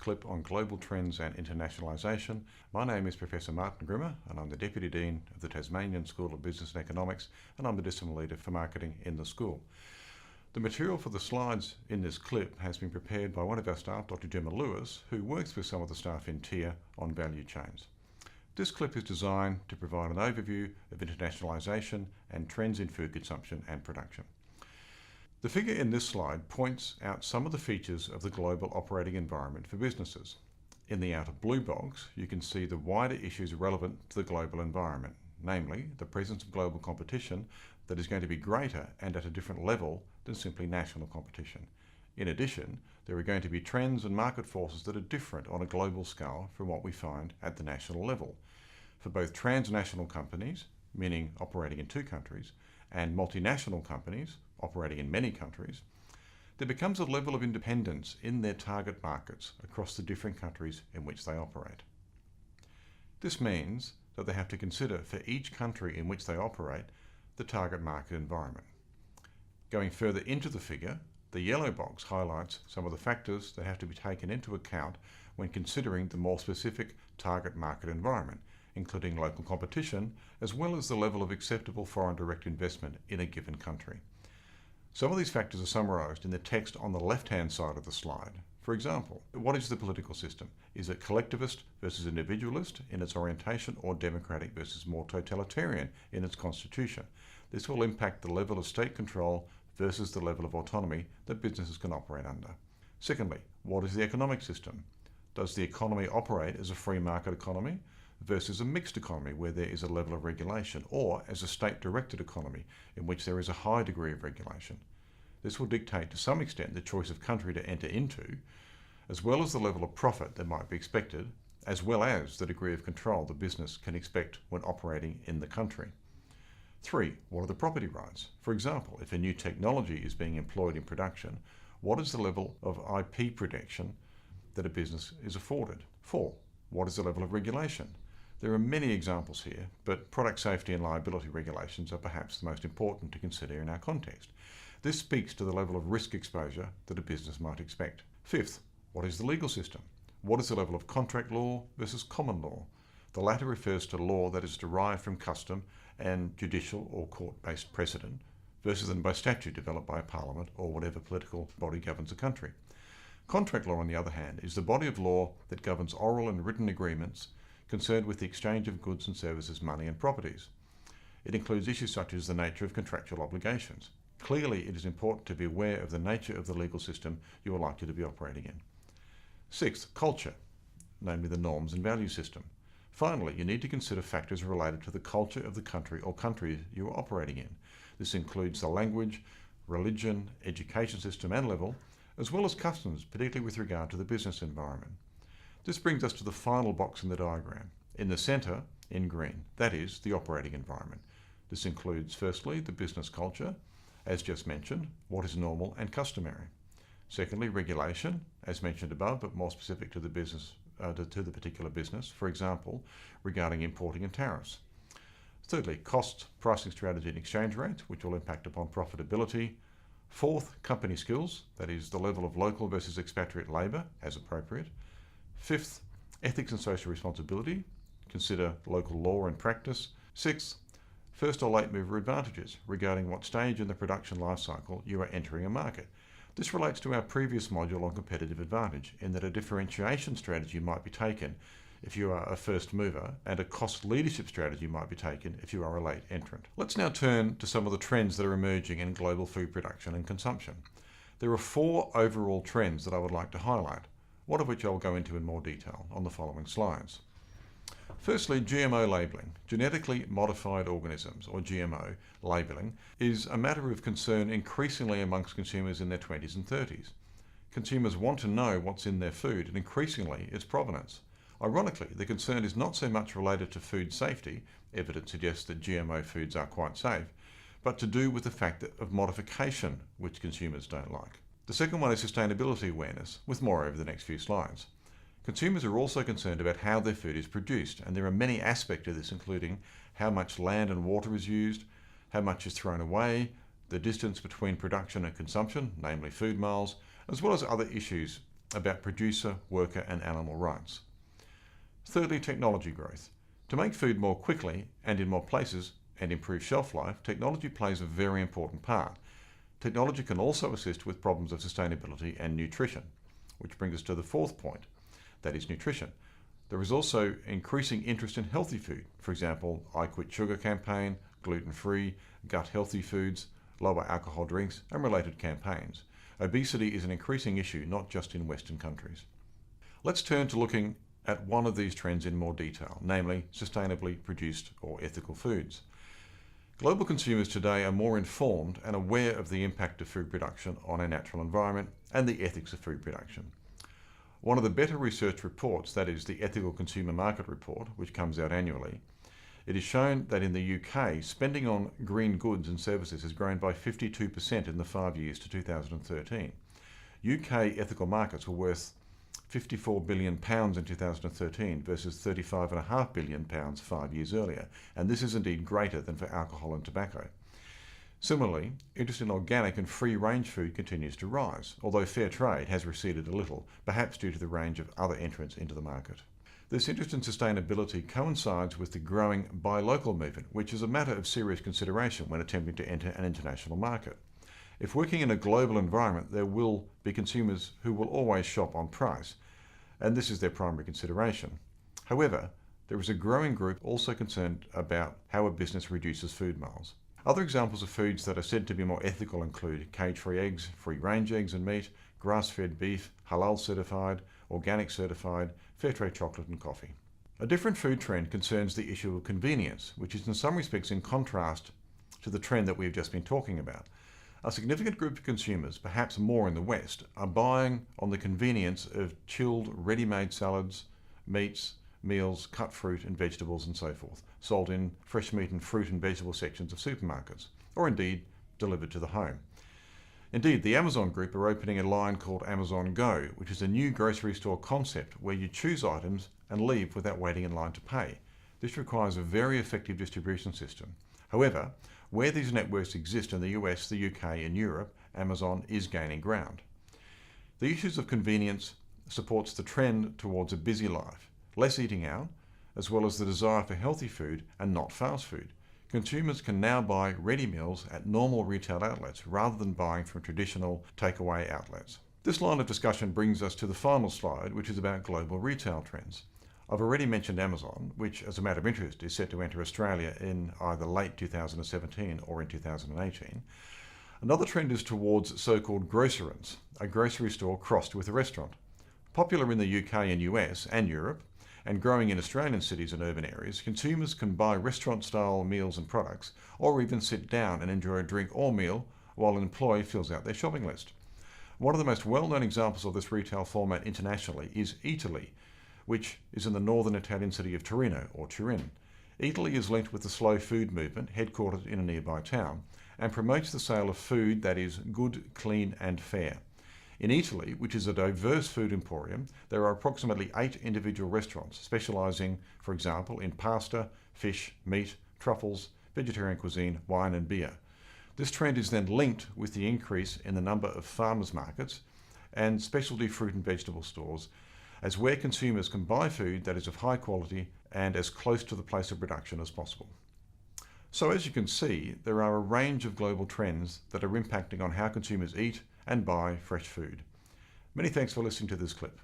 clip on global trends and internationalisation. My name is Professor Martin Grimmer and I'm the Deputy Dean of the Tasmanian School of Business and Economics, and I'm the Discipline Leader for Marketing in the school. The material for the slides in this clip has been prepared by one of our staff, Dr. Gemma Lewis, who works with some of the staff in TIA on value chains. This clip is designed to provide an overview of internationalisation and trends in food consumption and production. The figure in this slide points out some of the features of the global operating environment for businesses. In the outer blue box, you can see the wider issues relevant to the global environment, namely the presence of global competition that is going to be greater and at a different level than simply national competition. In addition, there are going to be trends and market forces that are different on a global scale from what we find at the national level. For both transnational companies, meaning operating in two countries, and multinational companies, operating in many countries, there becomes a level of independence in their target markets across the different countries in which they operate. This means that they have to consider for each country in which they operate the target market environment. Going further into the figure, the yellow box highlights some of the factors that have to be taken into account when considering the more specific target market environment, including local competition, as well as the level of acceptable foreign direct investment in a given country. Some of these factors are summarised in the text on the left-hand side of the slide. For example, what is the political system? Is it collectivist versus individualist in its orientation, or democratic versus more totalitarian in its constitution? This will impact the level of state control versus the level of autonomy that businesses can operate under. Secondly, what is the economic system? Does the economy operate as a free market economy versus a mixed economy where there is a level of regulation, or as a state-directed economy in which there is a high degree of regulation? This will dictate to some extent the choice of country to enter into, as well as the level of profit that might be expected, as well as the degree of control the business can expect when operating in the country. 3. What are the property rights? For example, if a new technology is being employed in production, what is the level of IP protection that a business is afforded? 4. What is the level of regulation? There are many examples here, but product safety and liability regulations are perhaps the most important to consider in our context. This speaks to the level of risk exposure that a business might expect. 5th, what is the legal system? What is the level of contract law versus common law? The latter refers to law that is derived from custom and judicial or court-based precedent, versus than by statute developed by a parliament or whatever political body governs a country. Contract law, on the other hand, is the body of law that governs oral and written agreements concerned with the exchange of goods and services, money and properties. It includes issues such as the nature of contractual obligations. Clearly, it is important to be aware of the nature of the legal system you are likely to be operating in. 6th, culture, namely the norms and value system. Finally, you need to consider factors related to the culture of the country or countries you are operating in. This includes the language, religion, education system and level, as well as customs, particularly with regard to the business environment. This brings us to the final box in the diagram. In the centre, in green, that is the operating environment. This includes, firstly, the business culture, as just mentioned, what is normal and customary. Secondly, regulation, as mentioned above, but more specific to the business, to the particular business, for example, regarding importing and tariffs. Thirdly, cost, pricing strategy and exchange rates, which will impact upon profitability. 4th, company skills, that is the level of local versus expatriate labour, as appropriate. 5th, ethics and social responsibility, consider local law and practice. 6th, first or late mover advantages, regarding what stage in the production life cycle you are entering a market. This relates to our previous module on competitive advantage, in that a differentiation strategy might be taken if you are a first mover, and a cost leadership strategy might be taken if you are a late entrant. Let's now turn to some of the trends that are emerging in global food production and consumption. There are 4 overall trends that I would like to highlight, one of which I'll go into in more detail on the following slides. Firstly, GMO labelling, genetically modified organisms, or GMO labelling, is a matter of concern increasingly amongst consumers in their 20s and 30s. Consumers want to know what's in their food, and increasingly its provenance. Ironically, the concern is not so much related to food safety, evidence suggests that GMO foods are quite safe, but to do with the fact of modification, which consumers don't like. The second one is sustainability awareness, with more over the next few slides. Consumers are also concerned about how their food is produced, and there are many aspects of this, including how much land and water is used, how much is thrown away, the distance between production and consumption, namely food miles, as well as other issues about producer, worker and animal rights. Thirdly, technology growth. To make food more quickly and in more places and improve shelf life, technology plays a very important part. Technology can also assist with problems of sustainability and nutrition, which brings us to the fourth point, that is nutrition. There is also increasing interest in healthy food. For example, I Quit Sugar campaign, gluten-free, gut-healthy foods, lower alcohol drinks, and related campaigns. Obesity is an increasing issue, not just in Western countries. Let's turn to looking at one of these trends in more detail, namely sustainably produced or ethical foods. Global consumers today are more informed and aware of the impact of food production on our natural environment and the ethics of food production. One of the better researched reports, that is the Ethical Consumer Market Report, which comes out annually, it is shown that in the UK, spending on green goods and services has grown by 52% in the 5 years to 2013. UK ethical markets were worth £54 billion in 2013 versus £35.5 billion 5 years earlier, and this is indeed greater than for alcohol and tobacco. Similarly, interest in organic and free-range food continues to rise, although fair trade has receded a little, perhaps due to the range of other entrants into the market. This interest in sustainability coincides with the growing buy local movement, which is a matter of serious consideration when attempting to enter an international market. If working in a global environment, there will be consumers who will always shop on price, and this is their primary consideration. However, there is a growing group also concerned about how a business reduces food miles. Other examples of foods that are said to be more ethical include cage-free eggs, free-range eggs and meat, grass-fed beef, halal certified, organic certified, fair trade chocolate and coffee. A different food trend concerns the issue of convenience, which is in some respects in contrast to the trend that we've just been talking about. A significant group of consumers, perhaps more in the West, are buying on the convenience of chilled, ready-made salads, meats, meals, cut fruit and vegetables and so forth, sold in fresh meat and fruit and vegetable sections of supermarkets, or indeed delivered to the home. Indeed, the Amazon Group are opening a line called Amazon Go, which is a new grocery store concept where you choose items and leave without waiting in line to pay. This requires a very effective distribution system. However, where these networks exist in the US, the UK and Europe, Amazon is gaining ground. The issues of convenience supports the trend towards a busy life, less eating out, as well as the desire for healthy food and not fast food. Consumers can now buy ready meals at normal retail outlets rather than buying from traditional takeaway outlets. This line of discussion brings us to the final slide, which is about global retail trends. I've already mentioned Amazon, which as a matter of interest is set to enter Australia in either late 2017 or in 2018. Another trend is towards so-called grocerants, a grocery store crossed with a restaurant. Popular in the UK and US and Europe, and growing in Australian cities and urban areas, consumers can buy restaurant-style meals and products, or even sit down and enjoy a drink or meal while an employee fills out their shopping list. One of the most well-known examples of this retail format internationally is Eataly, which is in the northern Italian city of Torino, or Turin. Eataly is linked with the slow food movement, headquartered in a nearby town, and promotes the sale of food that is good, clean and fair. In Eataly, which is a diverse food emporium, there are approximately 8 individual restaurants specialising, for example, in pasta, fish, meat, truffles, vegetarian cuisine, wine and beer. This trend is then linked with the increase in the number of farmers markets and specialty fruit and vegetable stores, as where consumers can buy food that is of high quality and as close to the place of production as possible. So as you can see, there are a range of global trends that are impacting on how consumers eat and buy fresh food. Many thanks for listening to this clip.